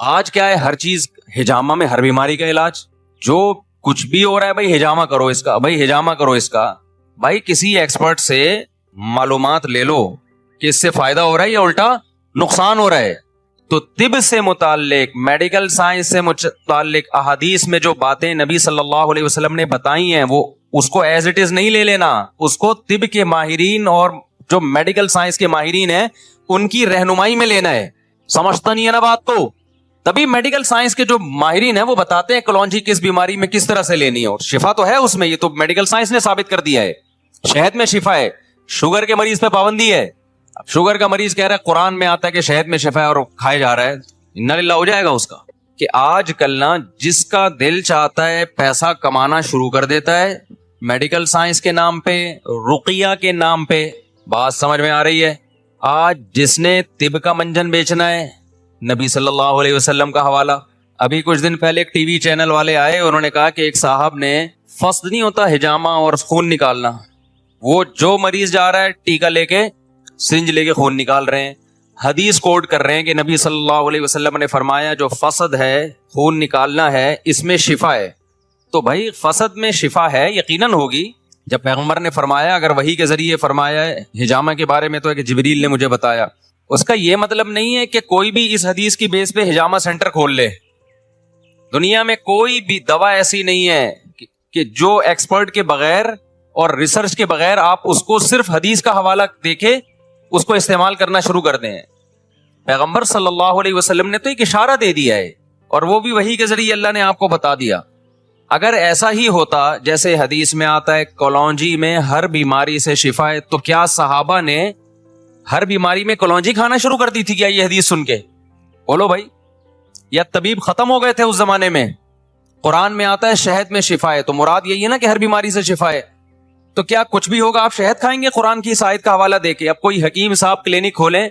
آج کیا ہے, ہر چیز ہجامہ میں, ہر بیماری کا علاج. جو کچھ بھی ہو رہا ہے بھائی ہجامہ کرو اس کا, بھائی ہجامہ کرو اس کا. بھائی کسی ایکسپرٹ سے معلومات لے لو کہ اس سے فائدہ ہو رہا ہے یا الٹا نقصان ہو رہا ہے. تو طب سے متعلق, میڈیکل سائنس سے متعلق احادیث میں جو باتیں نبی صلی اللہ علیہ وسلم نے بتائی ہیں, وہ اس کو ایز اٹ از نہیں لے لینا, اس کو طب کے ماہرین اور جو میڈیکل سائنس کے ماہرین ہیں ان کی رہنمائی میں لینا ہے. سمجھتا نہیں ہے نا بات کو. تبھی میڈیکل سائنس کے جو ماہرین ہیں وہ بتاتے ہیں کلونجی کس بیماری میں کس طرح سے لینی ہے, اور شفا تو ہے اس میں, یہ تو میڈیکل سائنس نے ثابت کر دیا ہے. شہد میں شفا ہے, شوگر کے مریض پہ پابندی ہے. اب شوگر کا مریض کہہ رہا ہے قرآن میں آتا ہے کہ شہد میں شفا ہے اور کھائے جا رہا ہے, انا للہ ہو جائے گا اس کا. کہ آج کل نا جس کا دل چاہتا ہے پیسہ کمانا شروع کر دیتا ہے میڈیکل سائنس کے نام پہ, رقیہ کے نام پہ. بات سمجھ میں آ رہی ہے؟ آج جس نے طب کا منجن بیچنا ہے, نبی صلی اللہ علیہ وسلم کا حوالہ. ابھی کچھ دن پہلے ایک ٹی وی چینل والے آئے, انہوں نے کہا کہ ایک صاحب نے فسد نہیں ہوتا ہجامہ اور خون نکالنا, وہ جو مریض جا رہا ہے ٹیکا لے کے سرنج لے کے خون نکال رہے ہیں. حدیث کوٹ کر رہے ہیں کہ نبی صلی اللہ علیہ وسلم نے فرمایا جو فسد ہے, خون نکالنا ہے, اس میں شفا ہے. تو بھائی فسد میں شفا ہے یقیناً ہوگی, جب پیغمبر نے فرمایا, اگر وحی کے ذریعے فرمایا ہے ہجامہ کے بارے میں تو ہے کہ جبریل نے مجھے بتایا. اس کا یہ مطلب نہیں ہے کہ کوئی بھی اس حدیث کی بیس پہ ہجامہ سینٹر کھول لے. دنیا میں کوئی بھی دوا ایسی نہیں ہے کہ جو ایکسپرٹ کے بغیر اور ریسرچ کے بغیر آپ اس کو صرف حدیث کا حوالہ دے کے اس کو استعمال کرنا شروع کر دیں. پیغمبر صلی اللہ علیہ وسلم نے تو ایک اشارہ دے دیا ہے, اور وہ بھی وحی کے ذریعے اللہ نے آپ کو بتا دیا. اگر ایسا ہی ہوتا جیسے حدیث میں آتا ہے کلونجی میں ہر بیماری سے شفا ہے, تو کیا صحابہ نے ہر بیماری میں کلونجی کھانا شروع کر دی تھی کیا یہ حدیث سن کے؟ بولو بھائی. یا طبیب ختم ہو گئے تھے اس زمانے میں؟ قرآن میں آتا ہے شہد میں شفا ہے, تو مراد یہی ہے نا کہ ہر بیماری سے شفا ہے. تو کیا کچھ بھی ہوگا آپ شہد کھائیں گے قرآن کی اس آیت کا حوالہ دے کے؟ اب کوئی حکیم صاحب کلینک کھولیں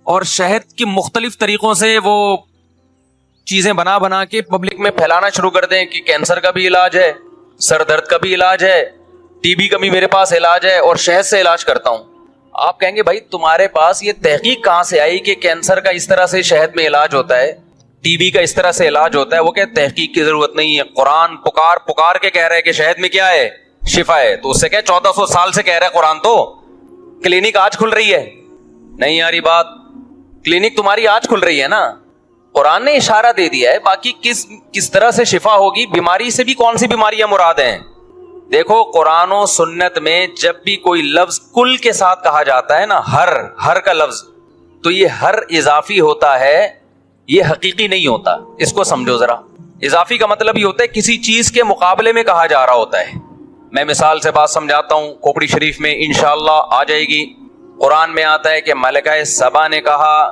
اور شہد کی مختلف طریقوں سے وہ چیزیں بنا بنا کے پبلک میں پھیلانا شروع کر دیں کہ کینسر کا بھی علاج ہے, سر درد کا بھی علاج ہے, ٹی بی کا بھی میرے پاس علاج ہے, اور شہد سے علاج کرتا ہوں. آپ کہیں گے بھائی تمہارے پاس یہ تحقیق کہاں سے آئی کہ کینسر کا اس طرح سے شہد میں علاج ہوتا ہے, ٹی بی کا اس طرح سے علاج ہوتا ہے؟ وہ کہ تحقیق کی ضرورت نہیں ہے, قرآن پکار کے کہہ رہا ہے کہ شہد میں کیا ہے, شفا ہے. تو اس سے کہ 1400 سال سے کہہ رہا ہے قرآن, تو کلینک آج کھل رہی ہے؟ نہیں آ رہی بات. کلینک تمہاری آج کھل رہی ہے نا, قرآن نے اشارہ دے دیا ہے. باقی کس طرح سے شفا ہوگی, بیماری سے بھی کون سی بیماریاں مراد ہیں. دیکھو قرآن و سنت میں جب بھی کوئی لفظ کل کے ساتھ کہا جاتا ہے نا, ہر کا لفظ, تو یہ ہر اضافی ہوتا ہے, یہ حقیقی نہیں ہوتا. اس کو سمجھو ذرا. اضافی کا مطلب یہ ہوتا ہے کسی چیز کے مقابلے میں کہا جا رہا ہوتا ہے. میں مثال سے بات سمجھاتا ہوں, کھوپڑی شریف میں انشاءاللہ آ جائے گی. قرآن میں آتا ہے کہ ملکہ سبا نے کہا,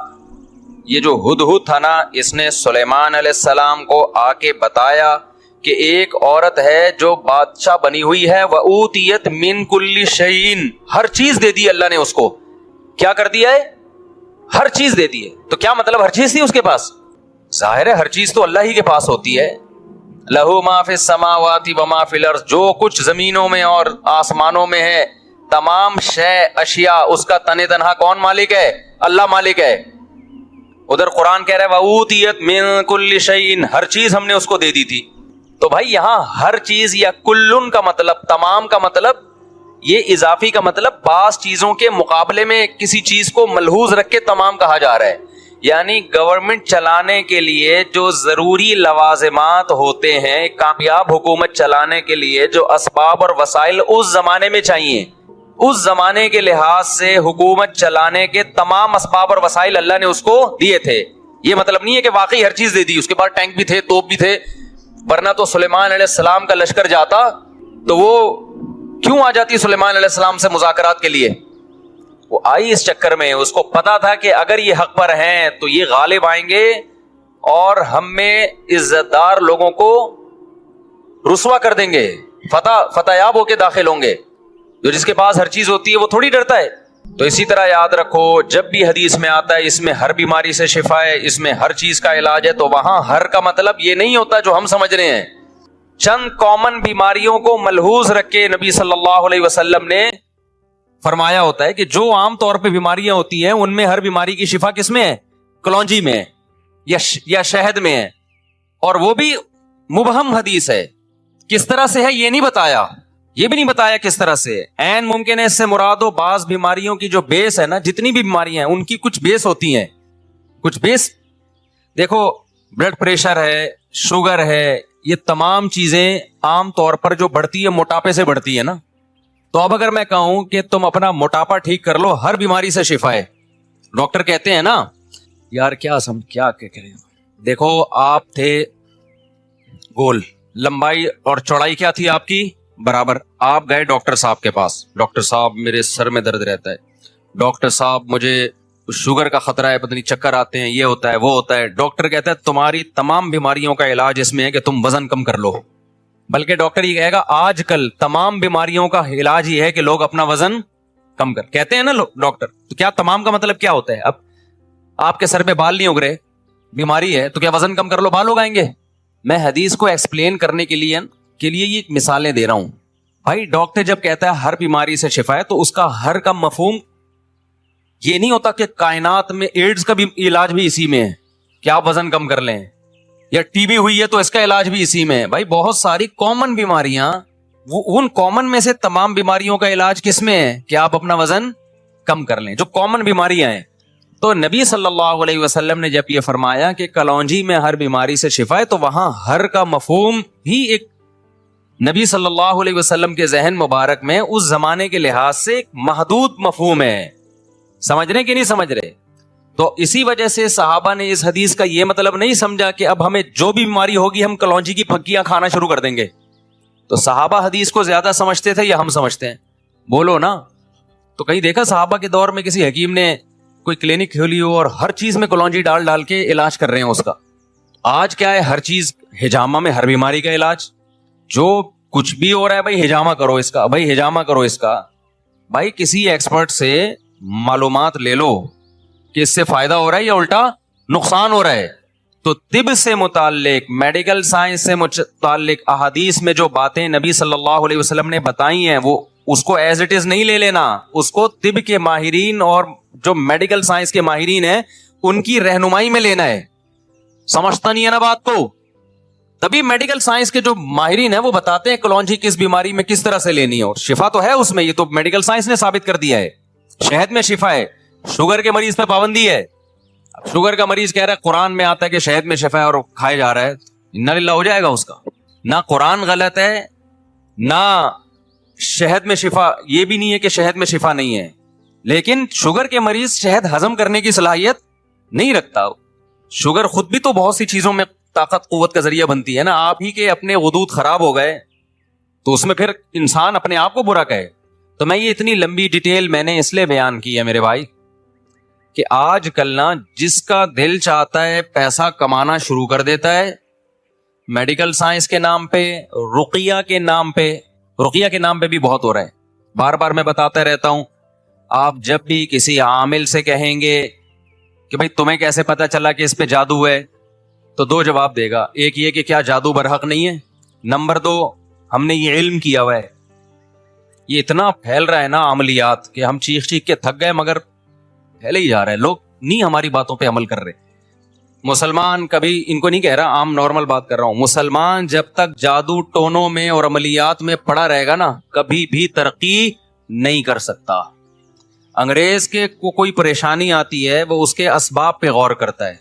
یہ جو ہدہد تھا نا, اس نے سلیمان علیہ السلام کو آ کے بتایا کہ ایک عورت ہے جو بادشاہ بنی ہوئی ہے, وَأُوتِيَتْ مِن كُلِّ شَيْءٍ, ہر چیز دے دی اللہ نے اس کو. کیا کر دیا ہے؟ ہر چیز دے دی ہے. تو کیا مطلب ہر چیز تھی اس کے پاس؟ ظاہر ہے ہر چیز تو اللہ ہی کے پاس ہوتی ہے. لَهُ مَا فِي السَّمَاوَاتِ وَمَا فِي الْأَرْضِ, جو کچھ زمینوں میں اور آسمانوں میں ہے تمام اشیاء اس کا تن تنہا کون مالک ہے؟ اللہ مالک ہے. ادھر قرآن کہہ رہا ہے وَأُوتِيَتْ مِن كُلِّ شَيْءٍ, ہر چیز ہم نے اس کو دے دی تھی. تو بھائی یہاں ہر چیز یا کلن کا مطلب تمام کا مطلب, یہ اضافی کا مطلب بعض چیزوں کے مقابلے میں کسی چیز کو ملحوظ رکھ کے تمام کہا جا رہا ہے. یعنی گورنمنٹ چلانے کے لیے جو ضروری لوازمات ہوتے ہیں, کامیاب حکومت چلانے کے لیے جو اسباب اور وسائل اس زمانے میں چاہیے, اس زمانے کے لحاظ سے حکومت چلانے کے تمام اسباب اور وسائل اللہ نے اس کو دیے تھے. یہ مطلب نہیں ہے کہ واقعی ہر چیز دے دی, اس کے پاس ٹینک بھی تھے, توپ بھی تھے, ورنہ تو سلیمان علیہ السلام کا لشکر جاتا تو وہ کیوں آ جاتی سلیمان علیہ السلام سے مذاکرات کے لیے؟ وہ آئی اس چکر میں, اس کو پتا تھا کہ اگر یہ حق پر ہیں تو یہ غالب آئیں گے اور ہم میں عزت دار لوگوں کو رسوا کر دیں گے, فتح یاب ہو کے داخل ہوں گے. جو جس کے پاس ہر چیز ہوتی ہے وہ تھوڑی ڈرتا ہے. تو اسی طرح یاد رکھو, جب بھی حدیث میں آتا ہے اس میں ہر بیماری سے شفا ہے, اس میں ہر چیز کا علاج ہے, تو وہاں ہر کا مطلب یہ نہیں ہوتا جو ہم سمجھ رہے ہیں. چند کامن بیماریوں کو ملحوظ رکھ کے نبی صلی اللہ علیہ وسلم نے فرمایا ہوتا ہے کہ جو عام طور پہ بیماریاں ہوتی ہیں ان میں ہر بیماری کی شفا کس میں ہے؟ کلونجی میں. یا شہد میں ہے, اور وہ بھی مبہم حدیث ہے. کس طرح سے ہے یہ نہیں بتایا, یہ بھی نہیں بتایا کس طرح سے. عین ممکن ہے اس سے مراد ہو بعض بیماریوں کی جو بیس ہے نا, جتنی بھی بیماریاں ہیں ان کی کچھ بیس ہوتی ہیں, کچھ بیس. دیکھو بلڈ پریشر ہے, شوگر ہے, یہ تمام چیزیں عام طور پر جو بڑھتی ہے موٹاپے سے بڑھتی ہے نا. تو اب اگر میں کہوں کہ تم اپنا موٹاپا ٹھیک کر لو, ہر بیماری سے شفا ہے. ڈاکٹر کہتے ہیں نا یار کیا کریں. دیکھو آپ تھے گول, لمبائی اور چوڑائی کیا تھی آپ کی برابر. آپ گئے ڈاکٹر صاحب کے پاس, ڈاکٹر صاحب میرے سر میں درد رہتا ہے, ڈاکٹر صاحب مجھے شوگر کا خطرہ ہے, پتہ نہیں چکر آتے ہیں, یہ ہوتا ہے وہ ہوتا ہے. ڈاکٹر کہتا ہے تمہاری تمام بیماریوں کا علاج اس میں ہے کہ تم وزن کم کر لو. بلکہ ڈاکٹر یہ کہے گا آج کل تمام بیماریوں کا علاج یہ ہے کہ لوگ اپنا وزن کم کر, کہتے ہیں نا ڈاکٹر. تو کیا تمام کا مطلب کیا ہوتا ہے؟ اب آپ کے سر پہ بال نہیں اگ رہے, بیماری ہے, تو کیا وزن کم کر لو بال اگائیں گے؟ میں حدیث کو ایکسپلین کرنے کے لیے یہ مثالیں دے رہا ہوں. بھائی ڈاکٹر جب کہتا ہے ہر بیماری سے شفا ہے, تو اس کا ہر کا مفہوم یہ نہیں ہوتا کہ کائنات میں ایڈز کا بھی علاج بھی اسی میں ہے کہ آپ وزن کم کر لیں, یا ٹی بی ہوئی ہے تو اس کا علاج بھی اسی میں ہے. بھائی بہت ساری کامن بیماریاں, ان کامن میں سے تمام بیماریوں کا علاج کس میں ہے کہ آپ اپنا وزن کم کر لیں, جو کامن بیماریاں ہیں. تو نبی صلی اللہ علیہ وسلم نے جب یہ فرمایا کہ کلونجی میں ہر بیماری سے شفا ہے, تو وہاں ہر کا مفہوم ہی ایک نبی صلی اللہ علیہ وسلم کے ذہن مبارک میں اس زمانے کے لحاظ سے ایک محدود مفہوم ہے. سمجھ رہے کہ نہیں سمجھ رہے؟ تو اسی وجہ سے صحابہ نے اس حدیث کا یہ مطلب نہیں سمجھا کہ اب ہمیں جو بھی بیماری ہوگی ہم کلونجی کی پھکیاں کھانا شروع کر دیں گے. تو صحابہ حدیث کو زیادہ سمجھتے تھے یا ہم سمجھتے ہیں؟ بولو نا. تو کہیں دیکھا صحابہ کے دور میں کسی حکیم نے کوئی کلینک کھولی ہو اور ہر چیز میں کلونجی ڈال کے علاج کر رہے ہیں اس کا؟ آج کیا ہے, ہر چیز ہجامہ میں ہر بیماری کا علاج. جو کچھ بھی ہو رہا ہے بھائی ہجامہ کرو اس کا, بھائی ہجامہ کرو اس کا. بھائی کسی ایکسپرٹ سے معلومات لے لو کہ اس سے فائدہ ہو رہا ہے یا الٹا نقصان ہو رہا ہے. تو طب سے متعلق, میڈیکل سائنس سے متعلق احادیث میں جو باتیں نبی صلی اللہ علیہ وسلم نے بتائی ہیں, وہ اس کو ایز اٹ از نہیں لے لینا, اس کو طب کے ماہرین اور جو میڈیکل سائنس کے ماہرین ہیں ان کی رہنمائی میں لینا ہے. سمجھتا نہیں ہے نا بات کو؟ تبھی میڈیکل سائنس کے جو ماہرین ہیں وہ بتاتے ہیں کلونجی کس بیماری میں کس طرح سے لینی ہے, اور شفا تو ہے اس میں, یہ تو میڈیکل سائنس نے ثابت کر دیا ہے. شہد میں شفا ہے, شوگر کے مریض پہ پابندی ہے. اب شوگر کا مریض کہہ رہا ہے قرآن میں آتا ہے کہ شہد میں شفا ہے اور کھائے جا رہا ہے, انا للہ ہو جائے گا اس کا. نہ قرآن غلط ہے, نہ شہد میں شفا, یہ بھی نہیں ہے کہ شہد میں شفا نہیں ہے, لیکن شوگر کے مریض شہد ہضم کرنے کی صلاحیت نہیں رکھتا. شوگر خود بھی تو بہت سی چیزوں میں طاقت قوت کا ذریعہ بنتی ہے نا. آپ ہی کے اپنے غدود خراب ہو گئے تو اس میں پھر انسان اپنے آپ کو برا کہے. تو میں یہ اتنی لمبی ڈیٹیل میں نے اس لیے بیان کی ہے میرے بھائی کہ آج کل نا جس کا دل چاہتا ہے پیسہ کمانا شروع کر دیتا ہے, میڈیکل سائنس کے نام پہ, رقیہ کے نام پہ. رقیہ کے نام پہ بھی بہت ہو رہا ہے, بار بار میں بتاتا رہتا ہوں. آپ جب بھی کسی عامل سے کہیں گے کہ بھئی تمہیں کیسے پتا چلا کہ اس پہ جادو ہے, تو دو جواب دے گا. ایک یہ کہ کیا جادو برحق نہیں ہے, نمبر دو ہم نے یہ علم کیا ہوا ہے. یہ اتنا پھیل رہا ہے نا عملیات کہ ہم چیخ کے تھک گئے, مگر پھیلے ہی جا رہا ہے. لوگ نہیں ہماری باتوں پہ عمل کر رہے. مسلمان کبھی, ان کو نہیں کہہ رہا, عام نارمل بات کر رہا ہوں, مسلمان جب تک جادو ٹونوں میں اور عملیات میں پڑا رہے گا نا کبھی بھی ترقی نہیں کر سکتا. انگریز کے کو کوئی پریشانی آتی ہے وہ اس کے اسباب پہ غور کرتا ہے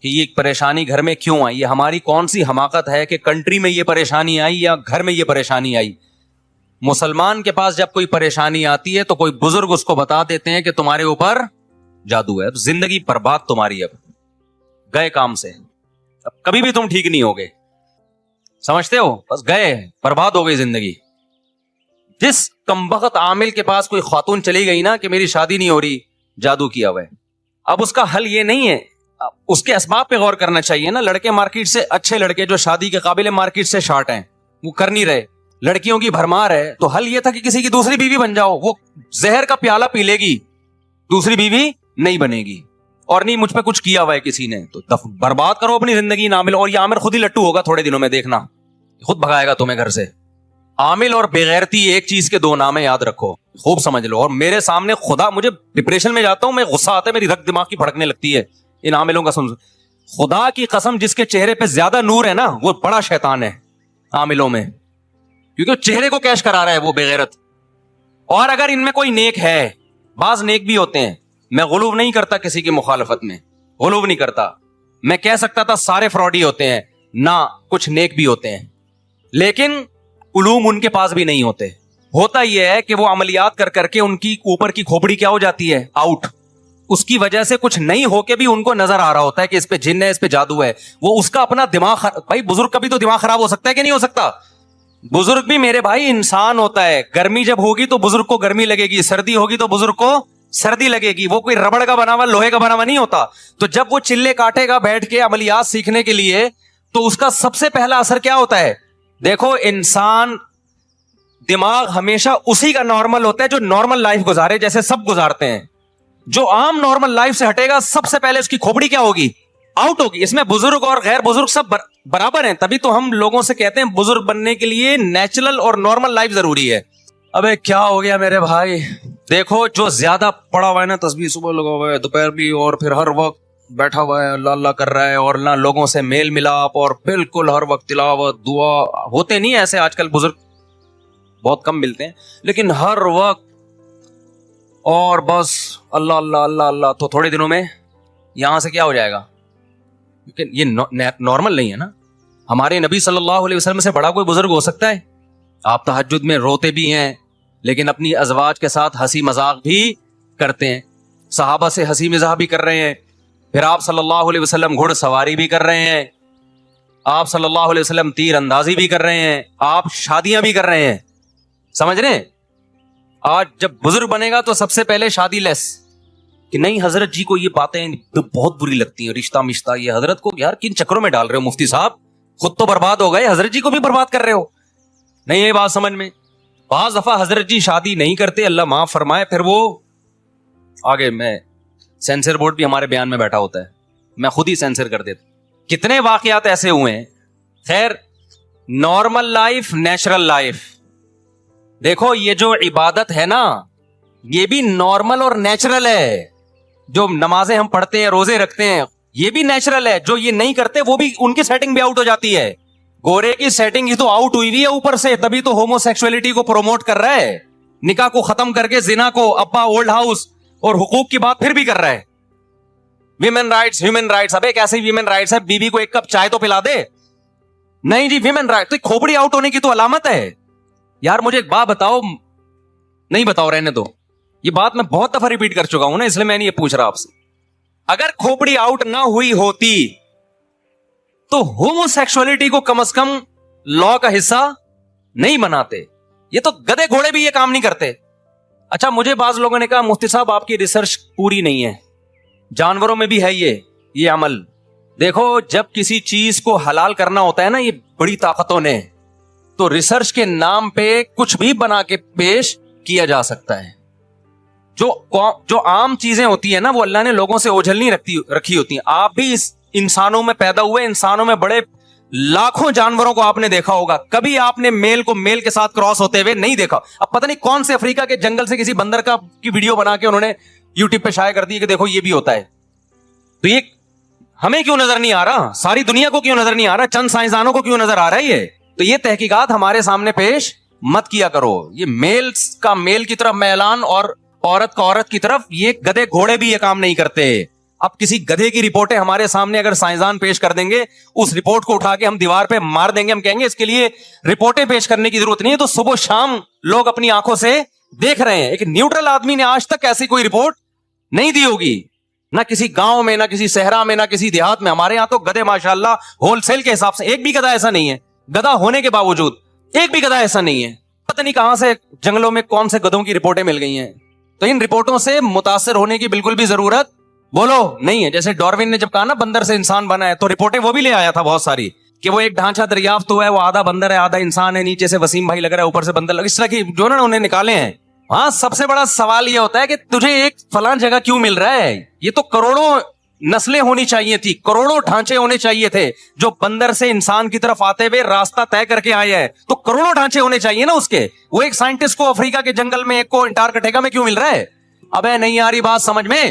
کہ یہ پریشانی گھر میں کیوں آئی, یہ ہماری کون سی حماقت ہے کہ کنٹری میں یہ پریشانی آئی یا گھر میں یہ پریشانی آئی. مسلمان کے پاس جب کوئی پریشانی آتی ہے تو کوئی بزرگ اس کو بتا دیتے ہیں کہ تمہارے اوپر جادو ہے, زندگی برباد تمہاری, اب گئے کام سے, اب کبھی بھی تم ٹھیک نہیں ہوگے. سمجھتے ہو؟ بس گئے, برباد ہو گئی زندگی. جس کمبخت عامل کے پاس کوئی خاتون چلی گئی نا کہ میری شادی نہیں ہو رہی, جادو کیا ہوا ہے. اب اس کا حل یہ نہیں ہے, اس کے اسباب پہ غور کرنا چاہیے نا. لڑکے مارکیٹ سے, اچھے لڑکے جو شادی کے قابل مارکیٹ سے شارٹ ہیں, وہ کر نہیں رہے, لڑکیوں کی بھرمار ہے. تو حل یہ تھا کہ کسی کی دوسری بیوی بن جاؤ, وہ زہر کا پیالہ پی لے گی, دوسری بیوی نہیں بنے گی. اور نہیں مجھ پہ کچھ کیا ہوا ہے کسی نے, تو برباد کرو اپنی زندگی. عامل, اور یہ عامر خود ہی لٹو ہوگا تھوڑے دنوں میں, دیکھنا خود بھگائے گا تمہیں گھر سے. عامل اور بغیرتی ایک چیز کے دو نام ہے, یاد رکھو, خوب سمجھ لو. اور میرے سامنے خدا, مجھے ڈپریشن میں جاتا ہوں, میں غصہ آتا ہے, میری رگ دماغ کی بھڑکنے لگتی ہے ان عاملوں کا سن. خدا کی قسم جس کے چہرے پہ زیادہ نور ہے نا وہ بڑا شیطان ہے عاملوں میں, کیونکہ وہ چہرے کو کیش کرا رہا ہے وہ بےغیرت. اور اگر ان میں کوئی نیک ہے, بعض نیک بھی ہوتے ہیں, میں غلو نہیں کرتا کسی کی مخالفت میں, غلو نہیں کرتا, میں کہہ سکتا تھا سارے فراڈی ہوتے ہیں نہ, کچھ نیک بھی ہوتے ہیں, لیکن علوم ان کے پاس بھی نہیں ہوتے. ہوتا یہ ہے کہ وہ عملیات کر کر کے ان کی اوپر کی کھوپڑی کیا ہو جاتی ہے, آؤٹ. اس کی وجہ سے کچھ نہیں ہو کے بھی ان کو نظر آ رہا ہوتا ہے کہ اس پہ جن ہے, اس پہ جادو ہے. وہ اس کا اپنا دماغ, بھائی بزرگ کا بھی تو دماغ خراب ہو سکتا ہے کہ نہیں ہو سکتا؟ بزرگ بھی میرے بھائی انسان ہوتا ہے. گرمی جب ہوگی تو بزرگ کو گرمی لگے گی, سردی ہوگی تو بزرگ کو سردی لگے گی. وہ کوئی ربڑ کا بنا ہوا لوہے کا بنا ہوا نہیں ہوتا. تو جب وہ چلے کاٹے گا بیٹھ کے عملیات سیکھنے کے لیے, تو اس کا سب سے پہلا اثر کیا ہوتا ہے؟ دیکھو انسان دماغ ہمیشہ اسی کا نارمل ہوتا ہے جو نارمل لائف گزارے جیسے سب گزارتے ہیں. جو عام نارمل لائف سے ہٹے گا سب سے پہلے اس کی کھوپڑی کیا ہوگی؟ آؤٹ ہوگی. اس میں بزرگ اور غیر بزرگ سب برابر ہیں. تبھی تو ہم لوگوں سے کہتے ہیں بزرگ بننے کے لیے نیچرل اور نارمل لائف ضروری ہے. ابے کیا ہو گیا میرے بھائی؟ دیکھو جو زیادہ پڑا ہوا ہے نا, تسبیح صبح لگا ہوا ہے, دوپہر بھی, اور پھر ہر وقت بیٹھا ہوا ہے, اللہ اللہ کر رہا ہے, اور نہ لوگوں سے میل ملاپ, اور بالکل ہر وقت تلاوت دعا. ہوتے نہیں ایسے آج کل بزرگ, بہت کم ملتے ہیں, لیکن ہر وقت اور بس اللہ اللہ اللہ اللہ. تو تھوڑے دنوں میں یہاں سے کیا ہو جائے گا؟ کیونکہ یہ نارمل نہیں ہے نا. ہمارے نبی صلی اللہ علیہ وسلم سے بڑا کوئی بزرگ ہو سکتا ہے؟ آپ تہجد میں روتے بھی ہیں لیکن اپنی ازواج کے ساتھ ہنسی مذاق بھی کرتے ہیں, صحابہ سے ہنسی مزاح بھی کر رہے ہیں. پھر آپ صلی اللہ علیہ وسلم گھڑ سواری بھی کر رہے ہیں, آپ صلی اللہ علیہ وسلم تیر اندازی بھی کر رہے ہیں, آپ شادیاں بھی کر رہے ہیں. سمجھ رہے ہیں؟ آج جب بزرگ بنے گا تو سب سے پہلے شادی لیس, کہ نہیں حضرت جی کو یہ باتیں بہت بری لگتی ہیں, رشتہ مشتہ, یہ حضرت کو یار کن چکروں میں ڈال رہے ہو مفتی صاحب, خود تو برباد ہو گئے, حضرت جی کو بھی برباد کر رہے ہو. نہیں یہ بات سمجھ میں. بعض دفعہ حضرت جی شادی نہیں کرتے, اللہ معاف فرمائے, پھر وہ آگے میں سینسر بورڈ بھی ہمارے بیان میں بیٹھا ہوتا ہے, میں خود ہی سینسر کر دیتا. کتنے واقعات ایسے ہوئے ہیں. خیر, نارمل لائف, نیچرل لائف. دیکھو یہ جو عبادت ہے نا یہ بھی نارمل اور نیچرل ہے. جو نمازیں ہم پڑھتے ہیں, روزے رکھتے ہیں, یہ بھی نیچرل ہے. جو یہ نہیں کرتے وہ بھی, ان کی سیٹنگ بھی آؤٹ ہو جاتی ہے. گورے کی سیٹنگ ہی تو آؤٹ ہوئی ہوئی ہے اوپر سے, تبھی تو ہومو سیکسولیٹی کو پروموٹ کر رہا ہے, نکاح کو ختم کر کے زنا کو, ابا اولڈ ہاؤس اور حقوق کی بات پھر بھی کر رہا ہے. Women rights, human rights. ابے کیسے ویمن رائٹس ہے؟ بیوی کو ایک کپ چائے تو پلا دے. نہیں جی ویمن رائٹ, تو کھوپڑی آؤٹ ہونے کی تو علامت ہے. یار مجھے ایک بات بتاؤ, نہیں بتاؤ رہنے دو, یہ بات میں بہت دفعہ ریپیٹ کر چکا ہوں نا, اس لیے میں نہیں یہ پوچھ رہا آپ سے. اگر کھوپڑی آؤٹ نہ ہوئی ہوتی تو ہومو سیکسولیٹی کو کم از کم لا کا حصہ نہیں بناتے. یہ تو گدے گھوڑے بھی یہ کام نہیں کرتے. اچھا مجھے بعض لوگوں نے کہا مفتی صاحب آپ کی ریسرچ پوری نہیں ہے, جانوروں میں بھی ہے یہ عمل. دیکھو جب کسی چیز کو حلال کرنا ہوتا ہے نا یہ بڑی طاقتوں نے, تو ریسرچ کے نام پہ کچھ بھی بنا کے پیش کیا جا سکتا ہے. جو عام چیزیں ہوتی ہیں نا وہ اللہ نے لوگوں سے اوجھل نہیں رکھی ہوتی ہیں. آپ بھی اس انسانوں میں پیدا ہوئے, انسانوں میں بڑے لاکھوں جانوروں کو آپ نے دیکھا ہوگا, کبھی آپ نے میل کو میل کے ساتھ کراس ہوتے ہوئے نہیں دیکھا. اب پتہ نہیں کون سے افریقہ کے جنگل سے کسی بندر کی ویڈیو بنا کے انہوں نے یوٹیوب پہ شائع کر دی کہ دیکھو یہ بھی ہوتا ہے. تو یہ ہمیں کیوں نظر نہیں آ رہا؟ ساری دنیا کو کیوں نظر نہیں آ رہا؟ چند سائنسدانوں کو کیوں نظر آ رہا ہے یہ؟ تو یہ تحقیقات ہمارے سامنے پیش مت کیا کرو. یہ میل کا میل کی طرف میلان اور عورت کا عورت کی طرف, یہ گدھے گھوڑے بھی یہ کام نہیں کرتے. اب کسی گدھے کی رپورٹیں ہمارے سامنے اگر سائنسدان پیش کر دیں گے, اس رپورٹ کو اٹھا کے ہم دیوار پہ مار دیں گے, ہم کہیں گے اس کے لیے رپورٹیں پیش کرنے کی ضرورت نہیں ہے. تو صبح شام لوگ اپنی آنکھوں سے دیکھ رہے ہیں. ایک نیوٹرل آدمی نے آج تک ایسی کوئی رپورٹ نہیں دی ہوگی, نہ کسی گاؤں میں, نہ کسی صحرا میں, نہ کسی دیہات میں. ہمارے یہاں تو گدھے ماشاءاللہ ہول سیل کے حساب سے, ایک بھی گدھا ایسا نہیں ہے, گدھا ہونے کے باوجود ایک بھی گدھا ایسا نہیں ہے. پتہ نہیں کہاں سے جنگلوں میں کون سے گدھوں کی رپورٹیں مل گئی ہیں. تو ان رپورٹوں سے متاثر ہونے کی بالکل بھی ضرورت بولو نہیں ہے. جیسے ڈاروین نے جب کہا نا بندر سے انسان بنا ہے, تو رپورٹیں وہ بھی لے آیا تھا بہت ساری کہ وہ ایک ڈھانچہ دریافت ہوا ہے, وہ آدھا بندر ہے آدھا انسان ہے, نیچے سے وسیم بھائی لگ رہا ہے اوپر سے بندر لگ, اس طرح کی جو نا انہیں نکالے ہیں. ہاں سب سے بڑا سوال یہ ہوتا ہے کہ تجھے ایک فلاں جگہ کیوں مل رہا ہے؟ یہ تو کروڑوں نسلیں ہونی چاہیے تھی, کروڑوں ڈھانچے ہونے چاہیے تھے جو بندر سے انسان کی طرف آتے ہوئے راستہ طے کر کے آئے ہیں. تو کروڑوں ڈھانچے ہونے چاہیے نا اس کے. وہ ایک سائنٹسٹ کو افریقہ کے جنگل میں, ایک کو انٹارکٹیکا میں کیوں مل رہا ہے؟ ابے نہیں آ رہی بات سمجھ میں.